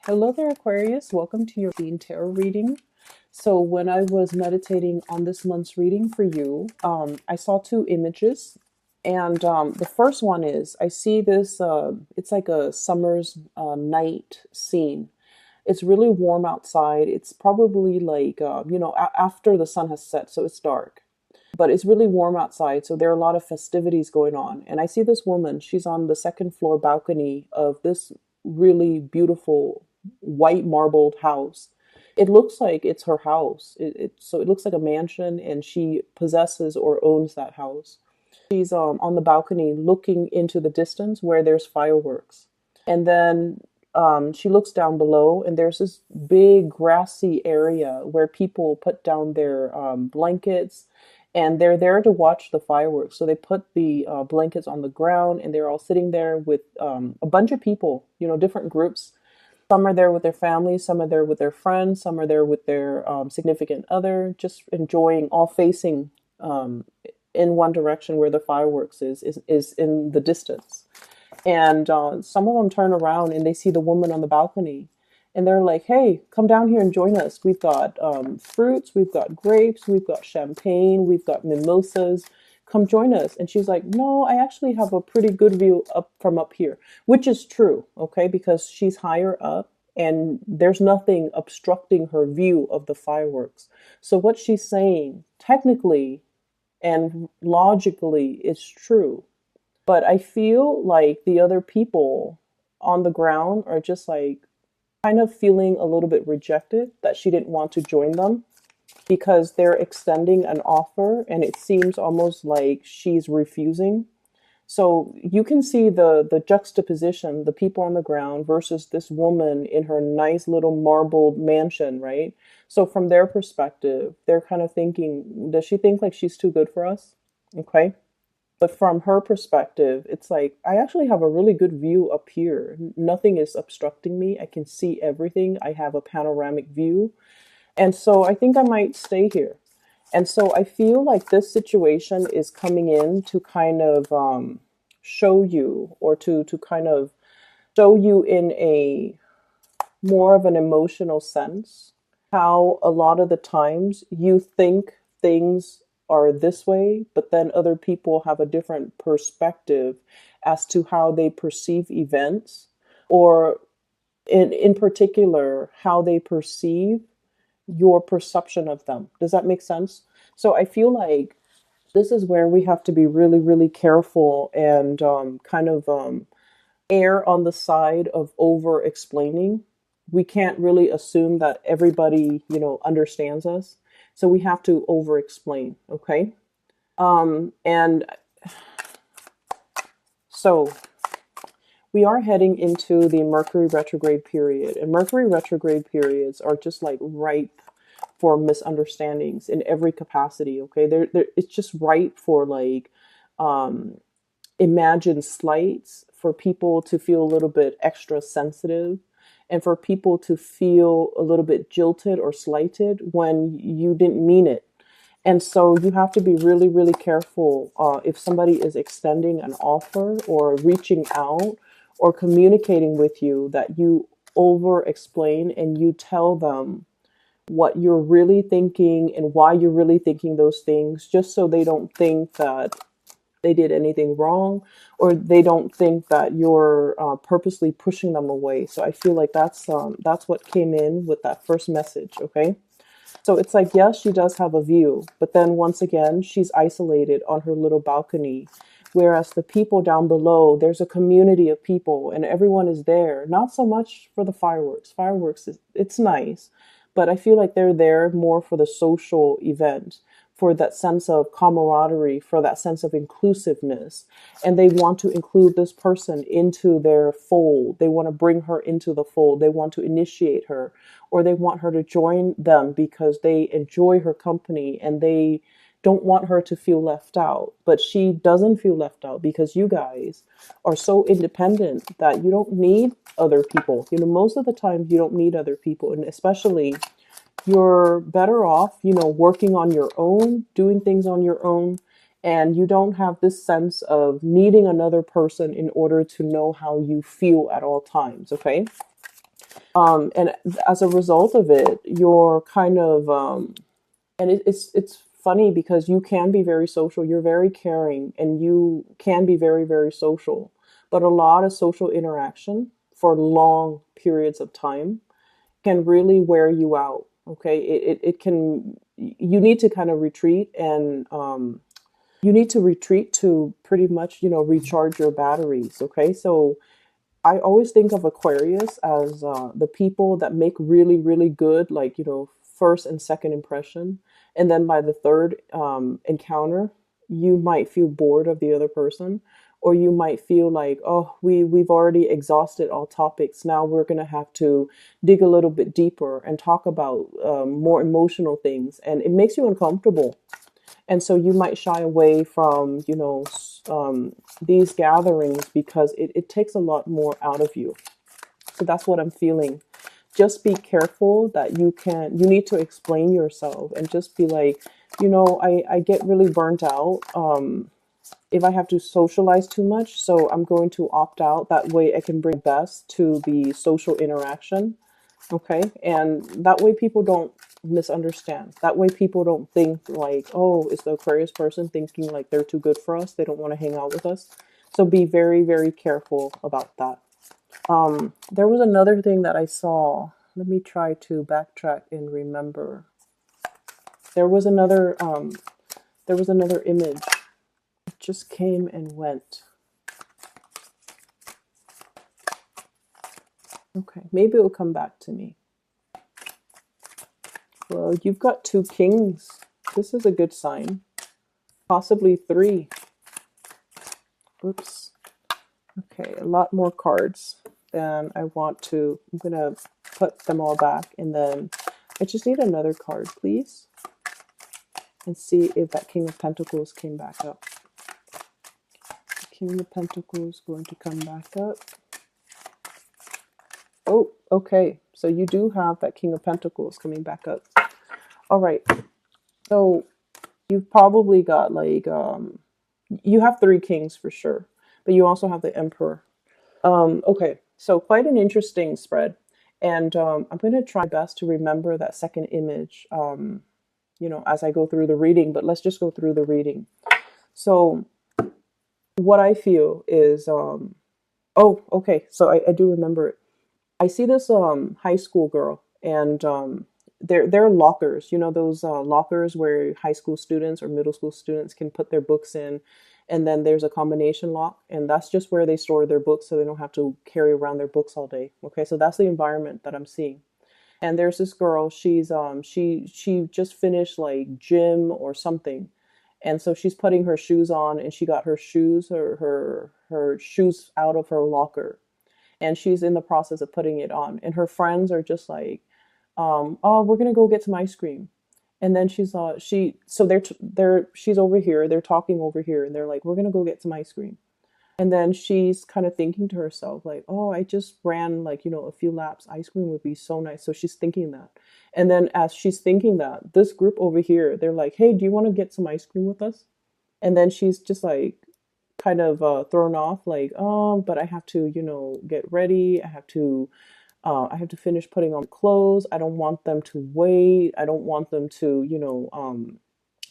Hello there, Aquarius. Welcome to your Bean Tarot reading. So when I was meditating on this month's reading for you, I saw two images. And the first one is, I see this, it's like a summer's night scene. It's really warm outside. It's probably like, after the sun has set, so it's dark. But it's really warm outside, so there are a lot of festivities going on. And I see this woman, she's on the second floor balcony of this really beautiful white marbled house. It looks like it's her house. So it looks like a mansion, and she possesses or owns that house. She's on the balcony looking into the distance where there's fireworks. And then she looks down below, and there's this big grassy area where people put down their blankets, and they're there to watch the fireworks. So they put the blankets on the ground, and they're all sitting there with a bunch of people, different groups. Some are there with their families, some are there with their friends, some are there with their significant other, just enjoying, all facing in one direction where the fireworks is in the distance. And some of them turn around and they see the woman on the balcony, and they're like, "Hey, come down here and join us. We've got fruits, we've got grapes, we've got champagne, we've got mimosas. Come join us." And she's like, "No, I actually have a pretty good view up here," which is true, okay, because she's higher up and there's nothing obstructing her view of the fireworks. So what she's saying technically and logically is true. But I feel like the other people on the ground are just like kind of feeling a little bit rejected, that she didn't want to join them because they're extending an offer and it seems almost like she's refusing. So you can see the juxtaposition, the people on the ground versus this woman in her nice little marbled mansion, right? So from their perspective, they're kind of thinking, does she think like she's too good for us? Okay. But from her perspective, it's like, I actually have a really good view up here. Nothing is obstructing me. I can see everything. I have a panoramic view. And so I think I might stay here. And so I feel like this situation is coming in to kind of show you, or to kind of show you in a more of an emotional sense, how a lot of the times you think things are this way, but then other people have a different perspective as to how they perceive events, or in particular, how they perceive your perception of them. Does that make sense? So I feel like this is where we have to be really, really careful and kind of err on the side of over explaining. We can't really assume that everybody, understands us. So we have to over explain. Okay. And so we are heading into the Mercury retrograde period, and Mercury retrograde periods are just like ripe for misunderstandings in every capacity. Okay. It's just ripe for like, imagined slights, for people to feel a little bit extra sensitive, and for people to feel a little bit jilted or slighted when you didn't mean it. And so you have to be really, really careful if somebody is extending an offer or reaching out or communicating with you, that you over explain and you tell them what you're really thinking and why you're really thinking those things, just so they don't think that they did anything wrong, or they don't think that you're purposely pushing them away. So I feel like that's what came in with that first message. Okay. So it's like, yes, she does have a view, but then once again, she's isolated on her little balcony. Whereas the people down below, there's a community of people and everyone is there. Not so much for the fireworks. Fireworks, it's nice, but I feel like they're there more for the social event, for that sense of camaraderie, for that sense of inclusiveness. And they want to include this person into their fold. They want to bring her into the fold. They want to initiate her, or they want her to join them because they enjoy her company and they don't want her to feel left out. But she doesn't feel left out because you guys are so independent that you don't need other people. Most of the time you don't need other people, and especially you're better off, working on your own, doing things on your own, and you don't have this sense of needing another person in order to know how you feel at all times, okay? And as a result of it, you're kind of, and it's funny because you can be very social, you're very caring, and you can be very, very social. But a lot of social interaction for long periods of time can really wear you out. Okay. It can, you need to kind of retreat and, you need to retreat to pretty much, recharge your batteries. Okay. So I always think of Aquarius as the people that make really, really good, like, first and second impression. And then by the third encounter, you might feel bored of the other person, or you might feel like, oh, we've already exhausted all topics. Now we're going to have to dig a little bit deeper and talk about more emotional things. And it makes you uncomfortable. And so you might shy away from, these gatherings because it takes a lot more out of you. So that's what I'm feeling. Just be careful that you need to explain yourself and just be like, I get really burnt out if I have to socialize too much. So I'm going to opt out. That way I can bring best to the social interaction. Okay. And that way people don't misunderstand. That way people don't think like, oh, is the Aquarius person thinking like they're too good for us? They don't want to hang out with us. So be very, very careful about that. There was another thing that I saw. Let me try to backtrack and remember. There was another image. It just came and went. Okay, maybe it will come back to me. Well, you've got 2 kings. This is a good sign. Possibly 3. Oops. Okay, a lot more cards than I want to. I'm going to put them all back, and then I just need another card, please. And see if that King of Pentacles came back up. King of Pentacles going to come back up. Oh, okay. So you do have that King of Pentacles coming back up. All right. So you've probably got like, you have 3 kings for sure, but you also have the Emperor. Okay. So quite an interesting spread. And I'm going to try best to remember that second image, as I go through the reading, but let's just go through the reading. So what I feel is, oh, okay. So I do remember it. I see this high school girl, and they're lockers. You know those lockers where high school students or middle school students can put their books in, and then there's a combination lock, and that's just where they store their books, so they don't have to carry around their books all day. Okay, so that's the environment that I'm seeing. And there's this girl. She's she just finished like gym or something, and so she's putting her shoes on, and she got her shoes her shoes out of her locker, and she's in the process of putting it on, and her friends are just like, oh, we're gonna go get some ice cream. And then she's she's over here, they're talking over here, and they're like, we're gonna go get some ice cream. And then she's kind of thinking to herself like, oh, I just ran like, a few laps, ice cream would be so nice. So she's thinking that. And then as she's thinking that, this group over here, they're like, hey, do you want to get some ice cream with us? And then she's just like kind of thrown off, like, oh, but I have to, get ready. I have to finish putting on clothes. I don't want them to wait. I don't want them to,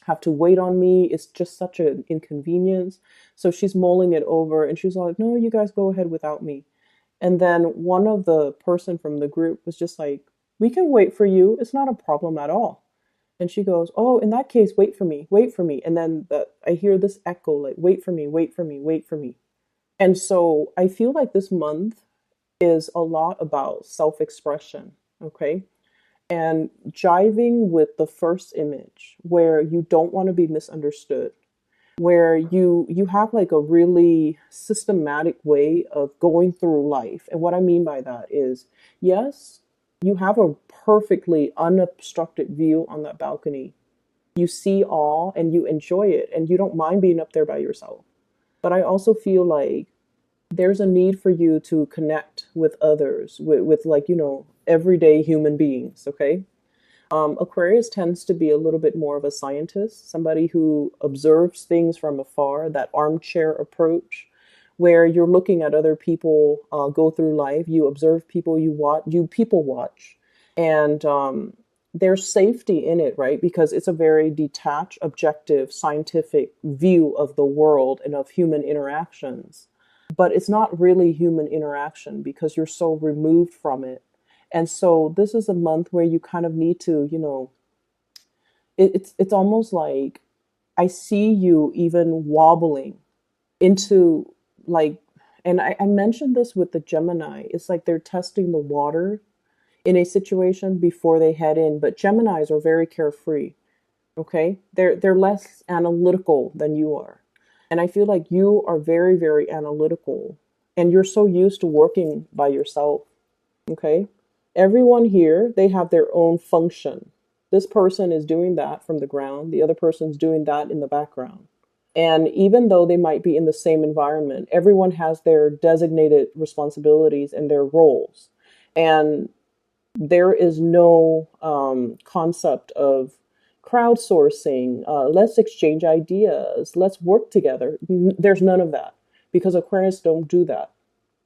have to wait on me. It's just such an inconvenience. So she's mulling it over, and she's like, no, you guys go ahead without me. And then one of the person from the group was just like, we can wait for you. It's not a problem at all. And she goes, oh, in that case, wait for me, wait for me. And then I hear this echo, like, wait for me, wait for me, wait for me. And so I feel like this month is a lot about self-expression, okay? And jiving with the first image where you don't want to be misunderstood, where you have like a really systematic way of going through life. And what I mean by that is, yes, you have a perfectly unobstructed view on that balcony. You see all and you enjoy it, and you don't mind being up there by yourself. But I also feel like there's a need for you to connect with others, with like, everyday human beings, okay? Aquarius tends to be a little bit more of a scientist, somebody who observes things from afar, that armchair approach, where you're looking at other people go through life. You observe people, you people watch, and there's safety in it, right? Because it's a very detached, objective, scientific view of the world and of human interactions. But it's not really human interaction because you're so removed from it. And so this is a month where you kind of need to, it's almost like I see you even wobbling into like, and I mentioned this with the Gemini. It's like they're testing the water in a situation before they head in. But Geminis are very carefree. Okay, they're less analytical than you are, and I feel like you are very very analytical, and you're so used to working by yourself. Okay, everyone here, they have their own function. This person is doing that from the ground. The other person's doing that in the background. And even though they might be in the same environment, everyone has their designated responsibilities and their roles. And there is no concept of crowdsourcing. Let's exchange ideas. Let's work together. There's none of that because Aquarius don't do that.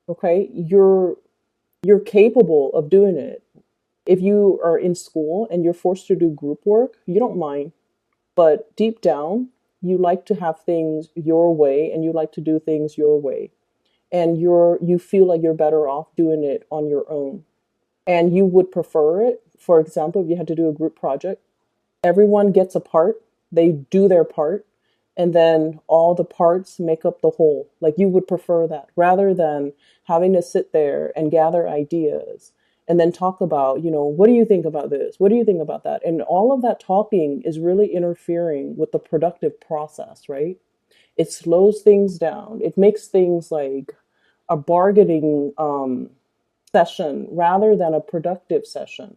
Okay, you're capable of doing it. If you are in school and you're forced to do group work, you don't mind. But deep down, you like to have things your way and you like to do things your way. And you feel like you're better off doing it on your own. And you would prefer it. For example, if you had to do a group project, everyone gets a part, they do their part, and then all the parts make up the whole. Like you would prefer that rather than having to sit there and gather ideas and then talk about, what do you think about this? What do you think about that? And all of that talking is really interfering with the productive process, right? It slows things down. It makes things like a bargaining session rather than a productive session.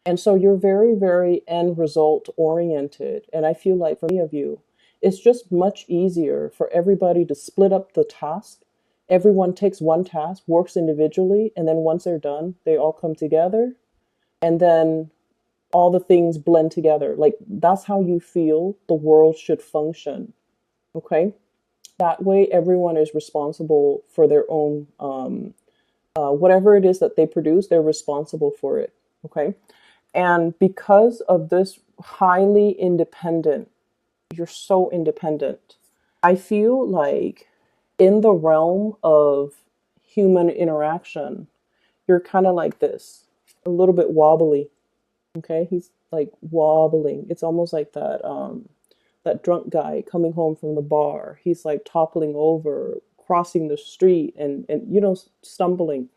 And so you're very, very end result oriented. And I feel like for many of you, it's just much easier for everybody to split up the task. Everyone takes one task, works individually, and then once they're done, they all come together. And then all the things blend together. Like that's how you feel the world should function. Okay? That way, everyone is responsible for their own, whatever it is that they produce, they're responsible for it. Okay? And because of this highly independent, you're so independent. I feel like in the realm of human interaction, you're kind of like this, a little bit wobbly. Okay, he's like wobbling. It's almost like that drunk guy coming home from the bar. He's like toppling over, crossing the street, and stumbling.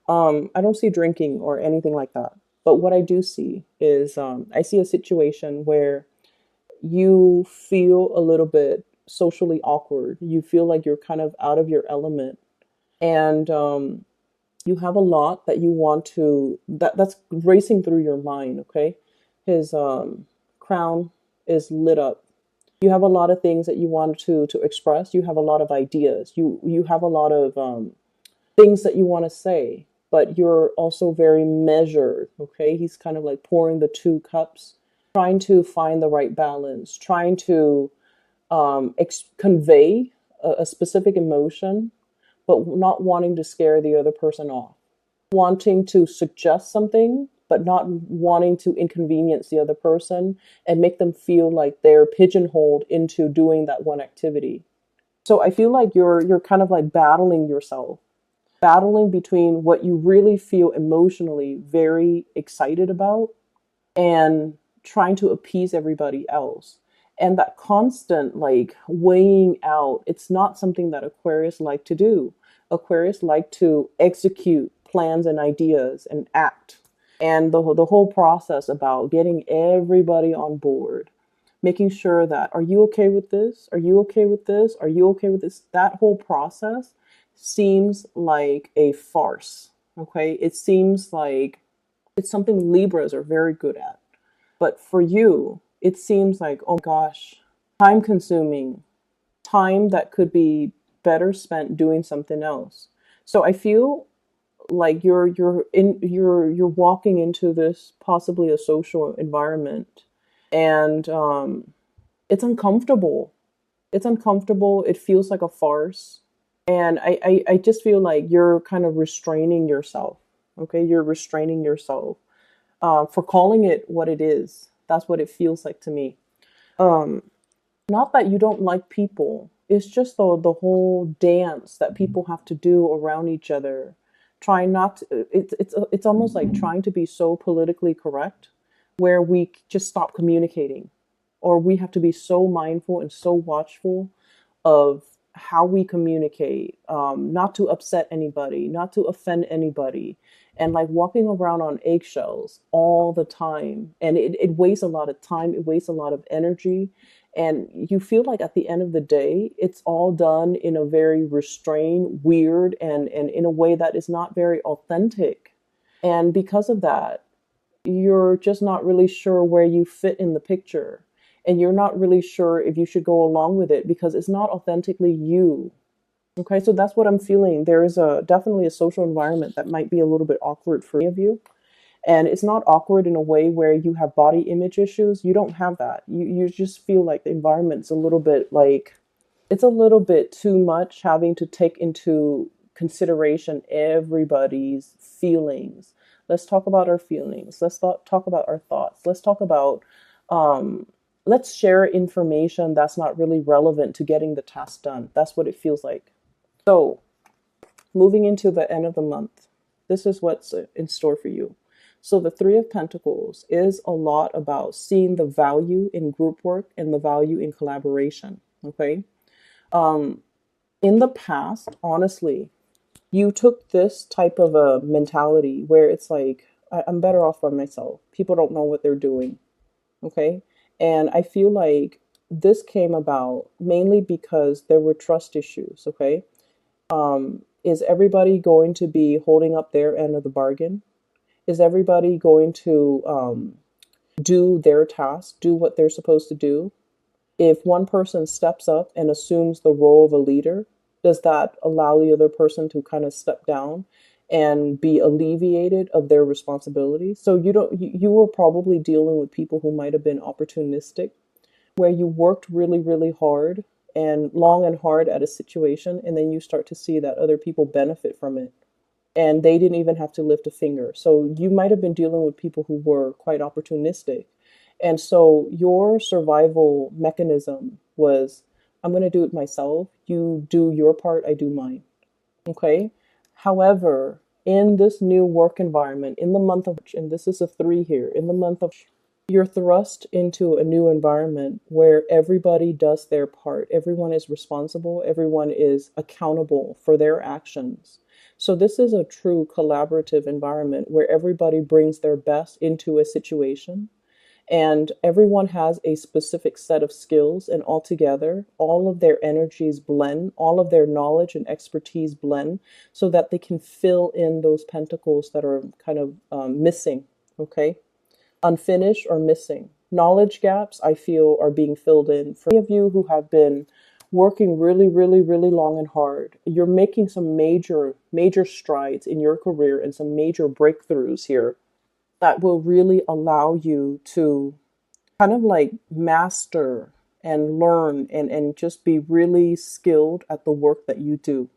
I don't see drinking or anything like that. But what I do see is I see a situation where you feel a little bit socially awkward. You feel like you're kind of out of your element. And you have a lot that you want to, that's racing through your mind, okay? His crown is lit up. You have a lot of things that you want to express. You have a lot of ideas. You have a lot of things that you want to say, but you're also very measured, okay? He's kind of like pouring the two cups, trying to find the right balance, trying to convey a specific emotion, but not wanting to scare the other person off, wanting to suggest something, but not wanting to inconvenience the other person and make them feel like they're pigeonholed into doing that one activity. So I feel like you're kind of like battling yourself, battling between what you really feel emotionally very excited about and trying to appease everybody else. And that constant like weighing out, it's not something that Aquarius like to do. Aquarius like to execute plans and ideas and act. And the whole process about getting everybody on board, making sure that, are you okay with this? Are you okay with this? Are you okay with this? That whole process seems like a farce. Okay. It seems like it's something Libras are very good at. But for you, it seems like, oh gosh, time consuming, time that could be better spent doing something else. So I feel like you're walking into this possibly a social environment, and it's uncomfortable. It's uncomfortable. It feels like a farce. And I just feel like you're kind of restraining yourself. Okay, you're restraining yourself for calling it what it is. That's what it feels like to me. Um, Not that you don't like people. It's just the whole dance that people have to do around each other. Trying not to, it's almost like trying to be so politically correct where we just stop communicating, or we have to be so mindful and so watchful of how we communicate, not to upset anybody, not to offend anybody, and like walking around on eggshells all the time. And it wastes a lot of time, it wastes a lot of energy. And you feel like at the end of the day, it's all done in a very restrained, weird, and in a way that is not very authentic. And because of that, you're just not really sure where you fit in the picture. And you're not really sure if you should go along with it because it's not authentically you. Okay, so that's what I'm feeling. There is a definitely a social environment that might be a little bit awkward for any of you. And it's not awkward in a way where you have body image issues. You don't have that. You just feel like the environment's a little bit like it's a little bit too much, having to take into consideration everybody's feelings. Let's talk about our feelings. Let's talk about our thoughts. Let's talk about, um, let's share information that's not really relevant to getting the task done. That's what it feels like. So, moving into the end of the month, this is what's in store for you. So, the Three of Pentacles is a lot about seeing the value in group work and the value in collaboration. Okay. Um, in the past, honestly, you took this type of a mentality where it's like, I'm better off by myself. People don't know what they're doing. Okay. And I feel like this came about mainly because there were trust issues. Okay. Is everybody going to be holding up their end of the bargain? Is everybody going to do their task, do what they're supposed to do? If one person steps up and assumes the role of a leader, does that allow the other person to kind of step down and be alleviated of their responsibility? So you were probably dealing with people who might have been opportunistic, where you worked really, really hard and long and hard at a situation, and then you start to see that other people benefit from it and they didn't even have to lift a finger. So you might have been dealing with people who were quite opportunistic. And so your survival mechanism was, I'm going to do it myself. You do your part, I do mine. Okay. However, in this new work environment, in the month of, and this is a three here, in the month of, you're thrust into a new environment where everybody does their part. Everyone is responsible. Everyone is accountable for their actions. So this is a true collaborative environment where everybody brings their best into a situation and everyone has a specific set of skills, and altogether all of their energies blend, all of their knowledge and expertise blend so that they can fill in those pentacles that are kind of missing. Okay, unfinished or missing knowledge gaps, I feel, are being filled in. For many of you who have been working really, really, really long and hard, you're making some major strides in your career and some major breakthroughs here that will really allow you to kind of like master and learn and just be really skilled at the work that you do.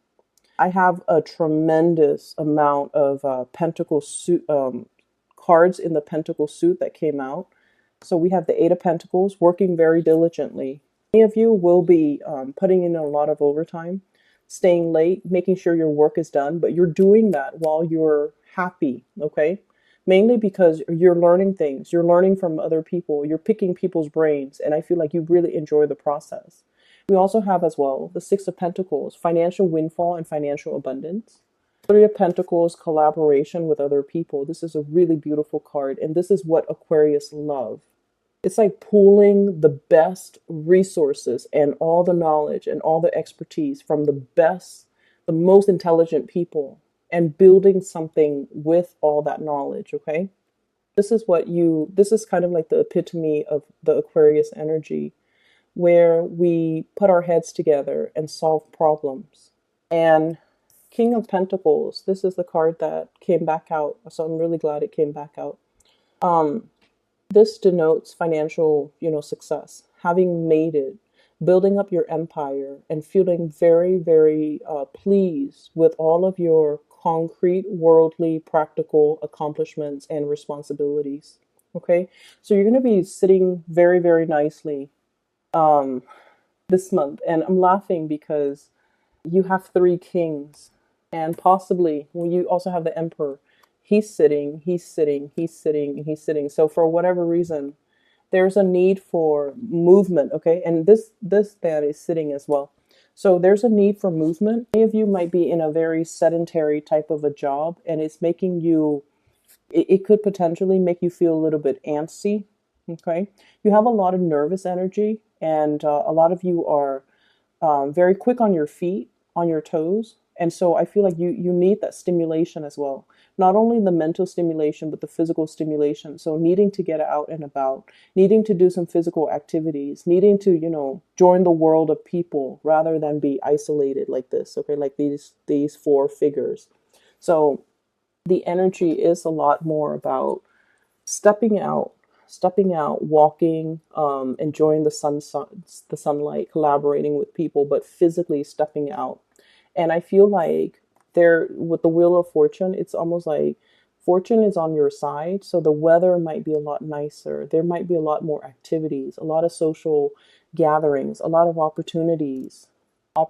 I have a tremendous amount of pentacle suit cards in the pentacle suit that came out. So we have the Eight of Pentacles, working very diligently. Many of you will be putting in a lot of overtime, staying late, making sure your work is done, but you're doing that while you're happy, okay? Mainly because you're learning things, you're learning from other people, you're picking people's brains, and I feel like you really enjoy the process. We also have as well the Six of Pentacles, financial windfall and financial abundance. Three of Pentacles, collaboration with other people. This is a really beautiful card, and this is what Aquarius love. It's like pooling the best resources and all the knowledge and all the expertise from the best, the most intelligent people and building something with all that knowledge, okay? This is kind of like the epitome of the Aquarius energy, where we put our heads together and solve problems. And King of Pentacles, this is the card that came back out, so I'm really glad it came back out. This denotes financial, success, having made it, building up your empire and feeling very, very pleased with all of your concrete, worldly, practical accomplishments and responsibilities. Okay, so you're going to be sitting very, very nicely um, this month. And I'm laughing because you have three kings, and possibly, well, you also have the emperor. He's sitting, he's sitting, he's sitting, he's sitting. So for whatever reason, there's a need for movement. Okay, and this man is sitting as well. So there's a need for movement. Many of you might be in a very sedentary type of a job, and it's making you, it could potentially make you feel a little bit antsy. Okay, you have a lot of nervous energy, and a lot of you are very quick on your feet, on your toes. And so I feel like you need that stimulation as well. Not only the mental stimulation, but the physical stimulation. So needing to get out and about, needing to do some physical activities, needing to, join the world of people rather than be isolated like this. Okay, like these four figures. So the energy is a lot more about stepping out, walking, enjoying the sunlight, collaborating with people, but physically stepping out. And I feel like there, with the Wheel of Fortune, it's almost like fortune is on your side. So the weather might be a lot nicer. There might be a lot more activities, a lot of social gatherings, a lot of opportunities, a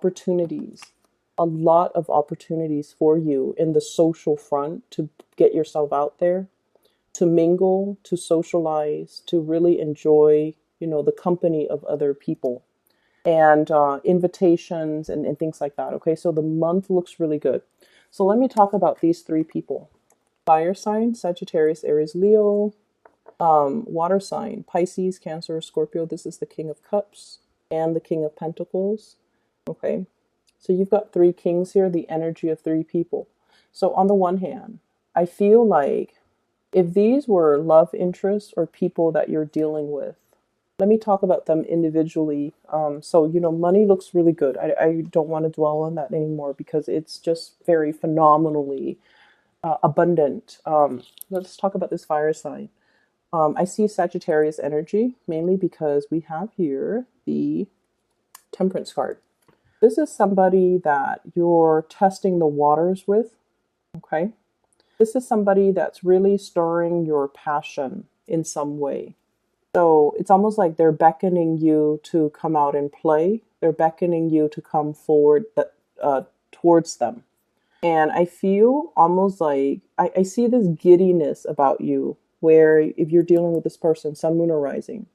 lot of opportunities for you in the social front to get yourself out there, to mingle, to socialize, to really enjoy, the company of other people, and invitations and things like that. Okay, so the month looks really good. So let me talk about these three people. Fire sign, Sagittarius, Aries, Leo. Water sign, Pisces, Cancer, Scorpio. This is the King of Cups and the King of Pentacles. Okay, so you've got three kings here, the energy of three people. So on the one hand, I feel like if these were love interests or people that you're dealing with, let me talk about them individually. So, money looks really good. I don't want to dwell on that anymore because it's just very phenomenally abundant. Let's talk about this fire sign. I see Sagittarius energy, mainly because we have here the Temperance card. This is somebody that you're testing the waters with, okay? This is somebody that's really stirring your passion in some way. So it's almost like they're beckoning you to come out and play. They're beckoning you to come forward towards them. And I feel almost like I see this giddiness about you, where if you're dealing with this person, sun, moon, or rising,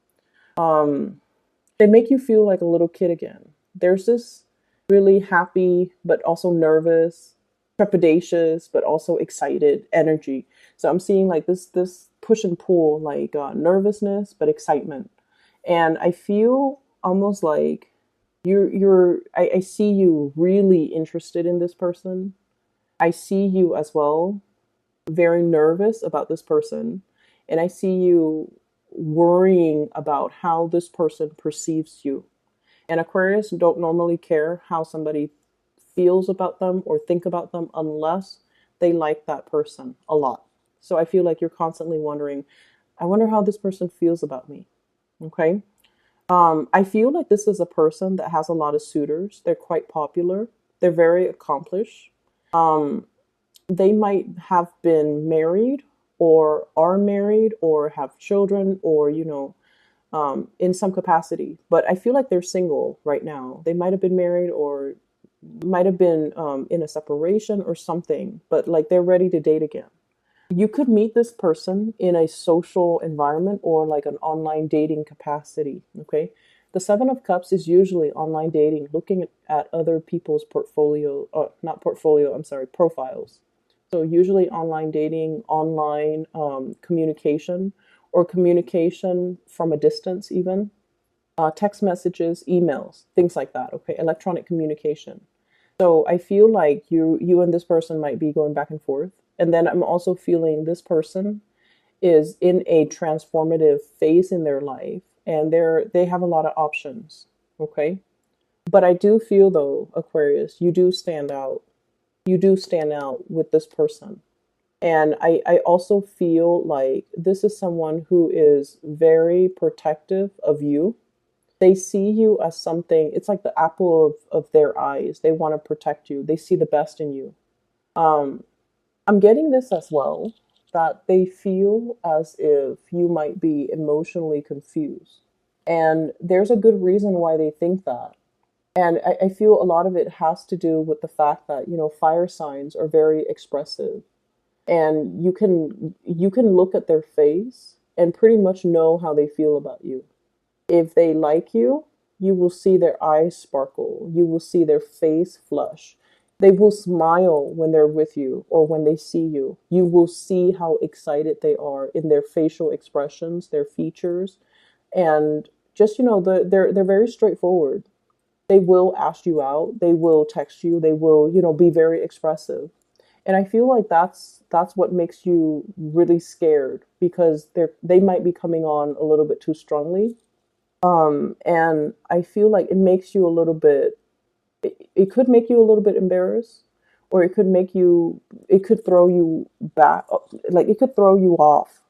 they make you feel like a little kid again. There's this really happy, but also nervous, trepidatious, but also excited energy. So I'm seeing like this push and pull, like nervousness, but excitement. And I feel almost like I see you really interested in this person. I see you as well very nervous about this person. And I see you worrying about how this person perceives you. And Aquarius don't normally care how somebody feels about them or think about them unless they like that person a lot. So I feel like you're constantly wondering, I wonder how this person feels about me. Okay. I feel like this is a person that has a lot of suitors. They're quite popular. They're very accomplished. They might have been married or are married or have children or, in some capacity. But I feel like they're single right now. They might have been married or might have been in a separation or something, but like they're ready to date again. You could meet this person in a social environment or like an online dating capacity. Okay. The Seven of Cups is usually online dating, looking at other people's profiles. So usually online dating, online communication, or communication from a distance even, text messages, emails, things like that, okay? Electronic communication. So I feel like you and this person might be going back and forth. And then I'm also feeling this person is in a transformative phase in their life, and they have a lot of options, okay? But I do feel though, Aquarius, you do stand out. You do stand out with this person. And I also feel like this is someone who is very protective of you. They see you as something, it's like the apple of their eyes. They want to protect you. They see the best in you. Um, I'm getting this as well, that they feel as if you might be emotionally confused. And there's a good reason why they think that. And I feel a lot of it has to do with the fact that, fire signs are very expressive. And you can look at their face and pretty much know how they feel about you. If they like you, you will see their eyes sparkle. You will see their face flush. They will smile when they're with you or when they see you. You will see how excited they are in their facial expressions, their features, and just they're very straightforward. They will ask you out. They will text you. They will be very expressive. And I feel like that's what makes you really scared, because they might be coming on a little bit too strongly. And I feel like it makes you a little bit, it could make you a little bit embarrassed, or it could throw you back, like it could throw you off,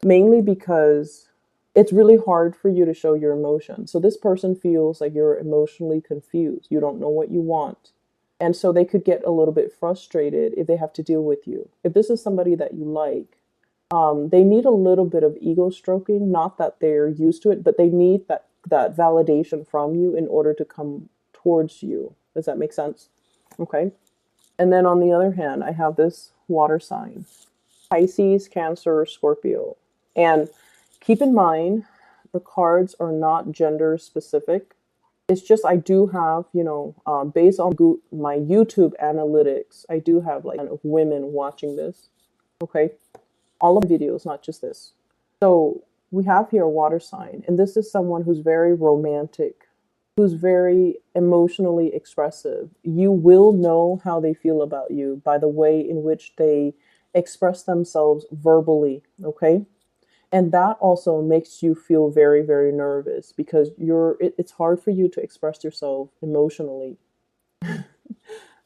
mainly because it's really hard for you to show your emotion. So this person feels like you're emotionally confused. You don't know what you want. And so they could get a little bit frustrated if they have to deal with you. If this is somebody that you like, they need a little bit of ego stroking. Not that they're used to it, but they need that validation from you in order to come towards you. Does that make sense? Okay. And then on the other hand, I have this water sign: Pisces, Cancer, Scorpio. And keep in mind, the cards are not gender specific. It's just I do have, based on my YouTube analytics, I do have like women watching this. Okay. All of the videos, not just this. So we have here a water sign, and this is someone who's very romantic, who's very emotionally expressive. You will know how they feel about you by the way in which they express themselves verbally, okay? And that also makes you feel very, very nervous, because it's hard for you to express yourself emotionally.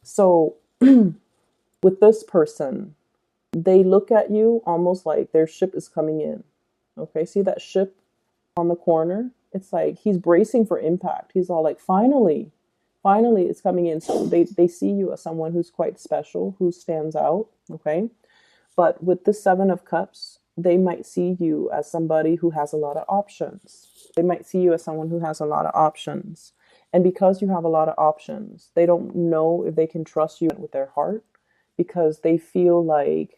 So with this person, they look at you almost like their ship is coming in. Okay, see that ship on the corner? It's like he's bracing for impact. He's all like, finally, finally it's coming in. So they see you as someone who's quite special, who stands out. Okay. But with the Seven of Cups, they might see you as somebody who has a lot of options. They might see you as someone who has a lot of options. And because you have a lot of options, they don't know if they can trust you with their heart, because they feel like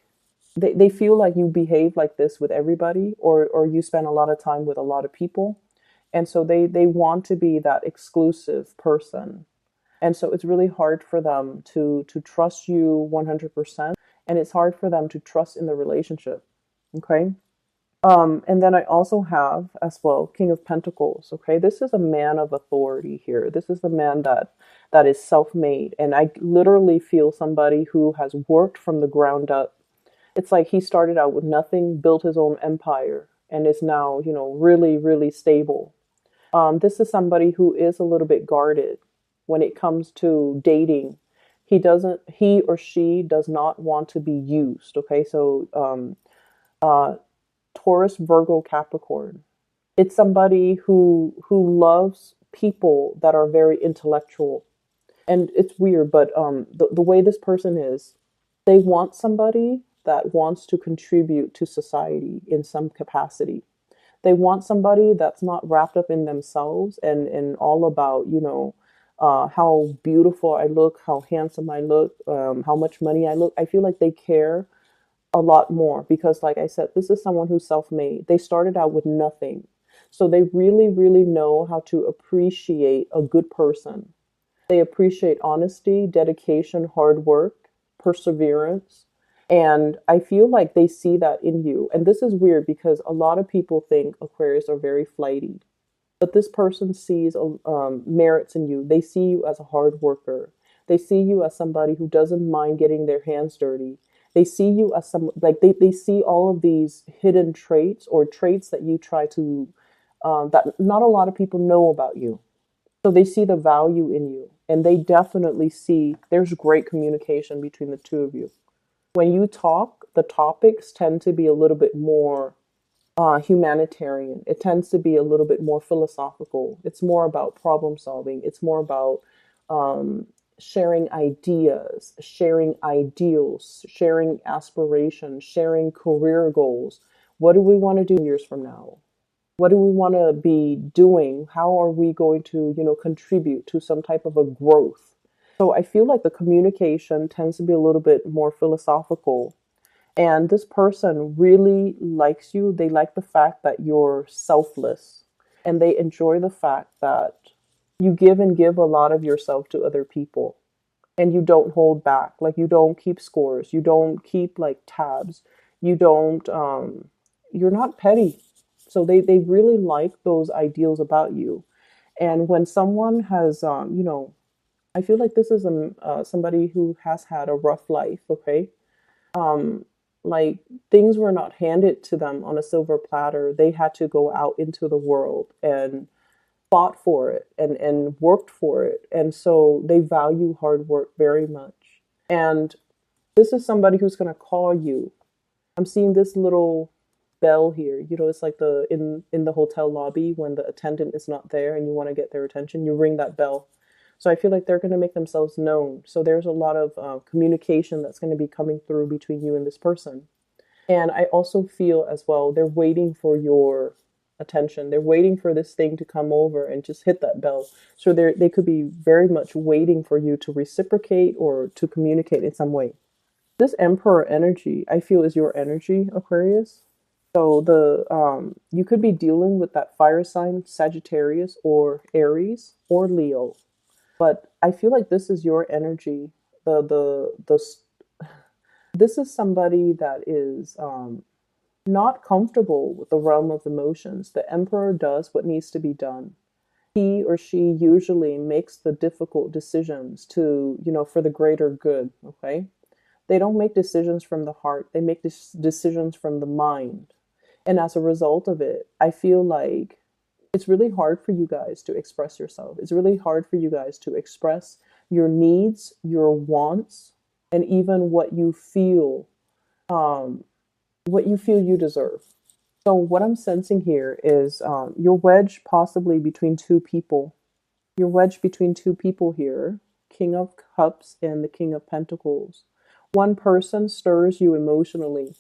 they feel like you behave like this with everybody, or you spend a lot of time with a lot of people. And so they want to be that exclusive person. And so it's really hard for them to trust you 100%. And it's hard for them to trust in the relationship. Okay. And then I also have as well King of Pentacles. Okay, this is a man of authority here. This is the man that is self-made, and I literally feel somebody who has worked from the ground up. It's like he started out with nothing, built his own empire, and is now, really, really stable. This is somebody who is a little bit guarded when it comes to dating. He or she does not want to be used. Okay, so uh, Taurus, Virgo, Capricorn. It's somebody who loves people that are very intellectual. And it's weird, but the way this person is, they want somebody that wants to contribute to society in some capacity. They want somebody that's not wrapped up in themselves and all about, how beautiful I look, how handsome I look, how much money I look. I feel like they care a lot more because, like I said, this is someone who's self-made. They started out with nothing. So they really, really know how to appreciate a good person. They appreciate honesty, dedication, hard work, perseverance. And I feel like they see that in you. And this is weird because a lot of people think Aquarius are very flighty. But this person sees merits in you. They see you as a hard worker. They see you as somebody who doesn't mind getting their hands dirty. They see you as they see all of these hidden traits or traits that you try to, that not a lot of people know about you. So they see the value in you, and they definitely see there's great communication between the two of you. When you talk, the topics tend to be a little bit more humanitarian. It tends to be a little bit more philosophical. It's more about problem solving. It's more about um, sharing ideas, sharing ideals, sharing aspirations, sharing career goals. What do we want to do years from now? What do we want to be doing? How are we going to, contribute to some type of a growth? So I feel like the communication tends to be a little bit more philosophical, and this person really likes you. They like the fact that you're selfless, and they enjoy the fact that you give and give a lot of yourself to other people, and you don't hold back. Like, you don't keep scores, you don't keep like tabs, you don't you're not petty. So they really like those ideals about you. And when someone has I feel like this is somebody who has had a rough life, okay? um like, things were not handed to them on a silver platter. They had to go out into the world and fought for it and worked for it. And so they value hard work very much. And this is somebody who's going to call you. I'm seeing this little bell here. It's like in the hotel lobby when the attendant is not there and you want to get their attention, you ring that bell. So I feel like they're going to make themselves known. So there's a lot of communication that's going to be coming through between you and this person. And I also feel as well, they're waiting for your attention. They're waiting for this thing to come over and just hit that bell. So they could be very much waiting for you to reciprocate or to communicate in some way. This Emperor energy, I feel, is your energy, Aquarius. So the you could be dealing with that fire sign, Sagittarius or Aries or Leo. But I feel like this is your energy. The This is somebody that is not comfortable with the realm of emotions. The Emperor does what needs to be done. He or she usually makes the difficult decisions to, for the greater good, okay? They don't make decisions from the heart, they make decisions from the mind. And as a result of it, I feel like it's really hard for you guys to express yourself. It's really hard for you guys to express your needs, your wants, and even um, what you feel you deserve. So what I'm sensing here is you're wedged possibly between two people. You're wedged between two people here, King of Cups and the King of Pentacles. One person stirs you emotionally.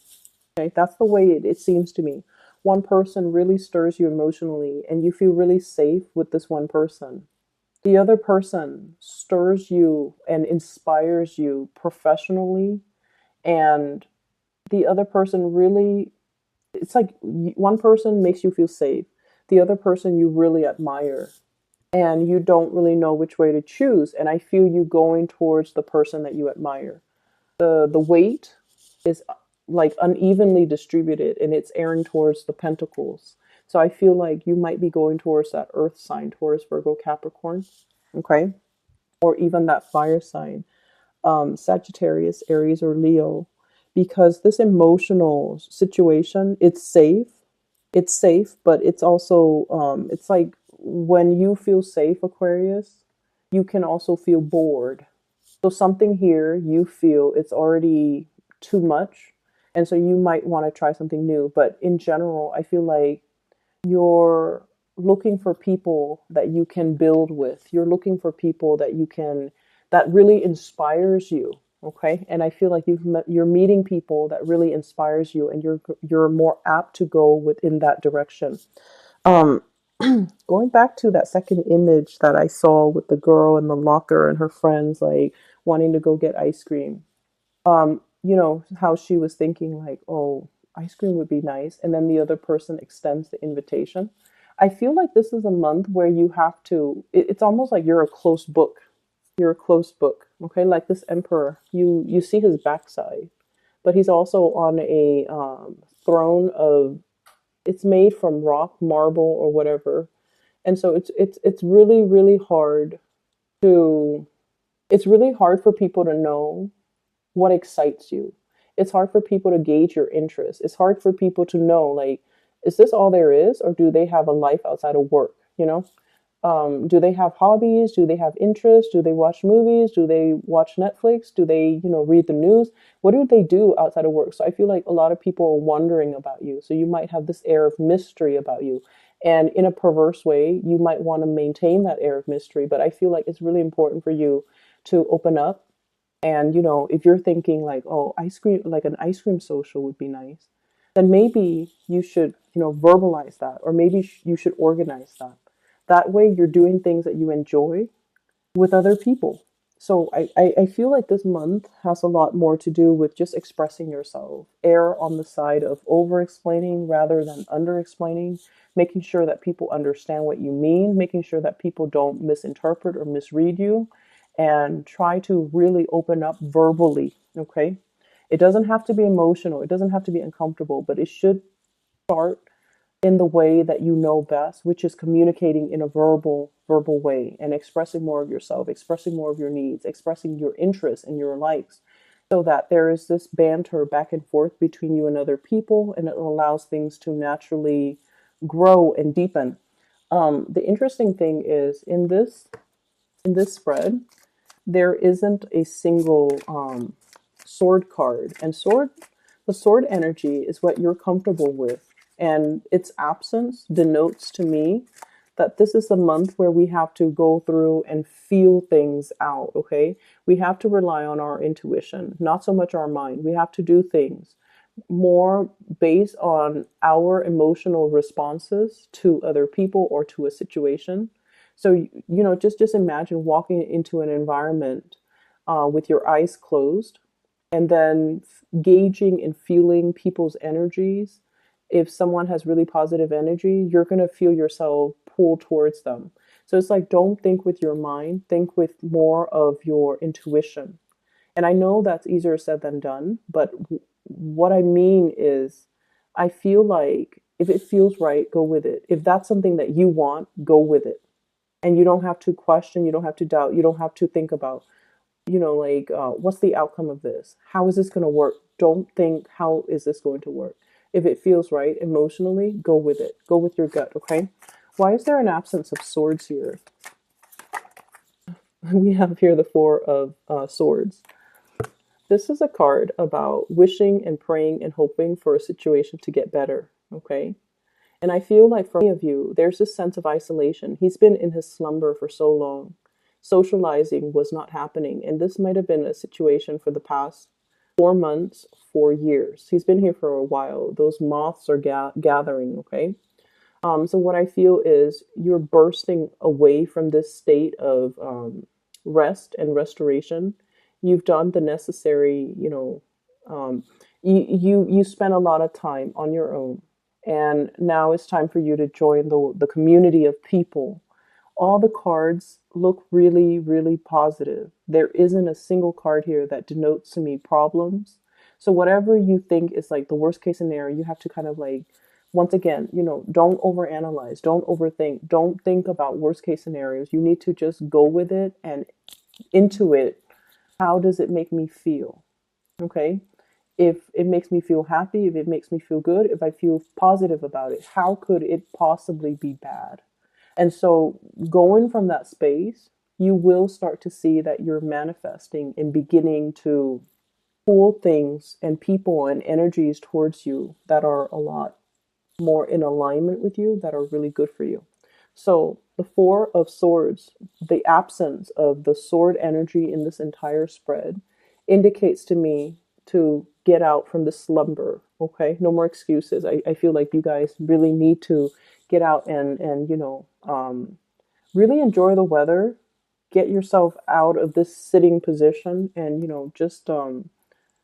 Okay, that's the way it seems to me. One person really stirs you emotionally, and you feel really safe with this one person. The other person stirs you and inspires you professionally, and the other person really, it's like one person makes you feel safe. The other person you really admire, and you don't really know which way to choose. And I feel you going towards the person that you admire. The weight is like unevenly distributed, and it's airing towards the pentacles. So I feel like you might be going towards that earth sign, Taurus, Virgo, Capricorn, okay? Or even that fire sign, Sagittarius, Aries, or Leo, because this emotional situation, it's safe, but it's also it's like when you feel safe, Aquarius, you can also feel bored. So something here, you feel it's already too much, and so you might want to try something new. But in general, I feel like you're looking for people that you can build with. You're looking for people that really inspires you. Okay, and I feel like you're meeting people that really inspires you, and you're more apt to go within that direction. Um, Going back to that second image that I saw with the girl in the locker and her friends like wanting to go get ice cream. You know how she was thinking like, oh, ice cream would be nice, and then the other person extends the invitation. I feel like this is a month where you have to. It's almost like you're a close book. You're a close book. Okay, like this emperor. You see his backside, but he's also on a throne of. It's made from rock, marble, or whatever, and so it's really really hard to. It's really hard for people to know what excites you. It's hard for people to gauge your interest. It's hard for people to know, like, is this all there is, or do they have a life outside of work? You know, Do they have hobbies? Do they have interests? Do they watch movies? Do they watch Netflix? Do they, read the news? What do they do outside of work? So I feel like a lot of people are wondering about you. So you might have this air of mystery about you. And in a perverse way, you might want to maintain that air of mystery. But I feel like it's really important for you to open up. And, if you're thinking like, oh, ice cream, like an ice cream social would be nice, then maybe you should, verbalize that, or maybe you should organize that. That way you're doing things that you enjoy with other people. So I feel like this month has a lot more to do with just expressing yourself. Err on the side of over explaining rather than under explaining, making sure that people understand what you mean, making sure that people don't misinterpret or misread you, and try to really open up verbally. Okay. It doesn't have to be emotional, it doesn't have to be uncomfortable, but it should start in the way that you know best, which is communicating in a verbal way and expressing more of yourself, expressing more of your needs, expressing your interests and your likes, so that there is this banter back and forth between you and other people, and it allows things to naturally grow and deepen. The interesting thing is in this spread, there isn't a single sword card, and the sword energy is what you're comfortable with, and its absence denotes to me that this is a month where we have to go through and feel things out. Okay, we have to rely on our intuition, not so much our mind. We have to do things more based on our emotional responses to other people or to a situation. So just imagine walking into an environment with your eyes closed, and then gauging and feeling people's energies. If someone has really positive energy, you're going to feel yourself pull towards them. So it's like, don't think with your mind, think with more of your intuition. And I know that's easier said than done, but what I mean is, I feel like if it feels right, go with it. If that's something that you want, go with it. And you don't have to question, you don't have to doubt, you don't have to think about, what's the outcome of this? How is this going to work? Don't think, how is this going to work? If it feels right emotionally, go with it. Go with your gut, okay? Why is there an absence of swords here? We have here the Four of Swords. This is a card about wishing and praying and hoping for a situation to get better, okay? And I feel like for many of you, there's this sense of isolation. He's been in his slumber for so long. Socializing was not happening. And this might have been a situation for the past 4 months, 4 years. He's been here for a while. Those moths are gathering, okay? So what I feel is you're bursting away from this state of rest and restoration. You've done the necessary, you spent a lot of time on your own, and now it's time for you to join the community of people. All the cards look really, really positive. There isn't a single card here that denotes to me problems. So whatever you think is like the worst case scenario, you have to kind of like, once again, don't overanalyze, don't overthink, don't think about worst case scenarios. You need to just go with it and into it. How does it make me feel? Okay. If it makes me feel happy, if it makes me feel good, if I feel positive about it, how could it possibly be bad? And so going from that space, you will start to see that you're manifesting and beginning to pull things and people and energies towards you that are a lot more in alignment with you, that are really good for you. So the Four of Swords, the absence of the sword energy in this entire spread, indicates to me to get out from the slumber. Okay, no more excuses. I feel like you guys really need to get out and really enjoy the weather. Get yourself out of this sitting position, and just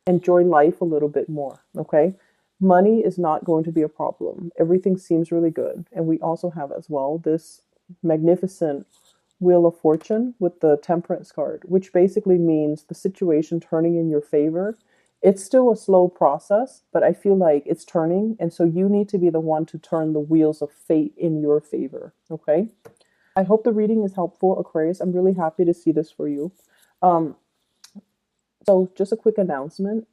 enjoy life a little bit more. Okay, money is not going to be a problem. Everything seems really good, and we also have as well this magnificent Wheel of Fortune with the Temperance card, which basically means the situation turning in your favor. It's still a slow process, but I feel like it's turning, and so you need to be the one to turn the wheels of fate in your favor. Okay, I hope the reading is helpful, Aquarius. I'm really happy to see this for you. Um, so just a quick announcement.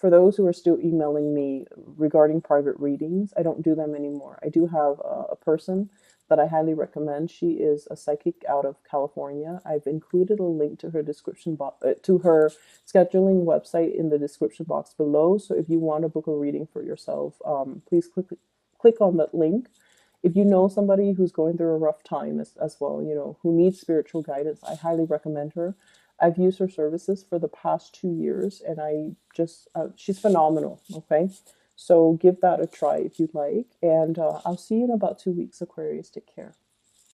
for those who are still emailing me regarding private readings, I don't do them anymore. I do have a person that I highly recommend. She is a psychic out of California. I've included a link to her description box, to her scheduling website in the description box below. So if you want to book a reading for yourself, please click on that link. If you know somebody who's going through a rough time as well, you know, who needs spiritual guidance, I highly recommend her. I've used her services for the past 2 years, and I just, she's phenomenal. Okay. So give that a try if you'd like. And I'll see you in about 2 weeks, Aquarius. Take care.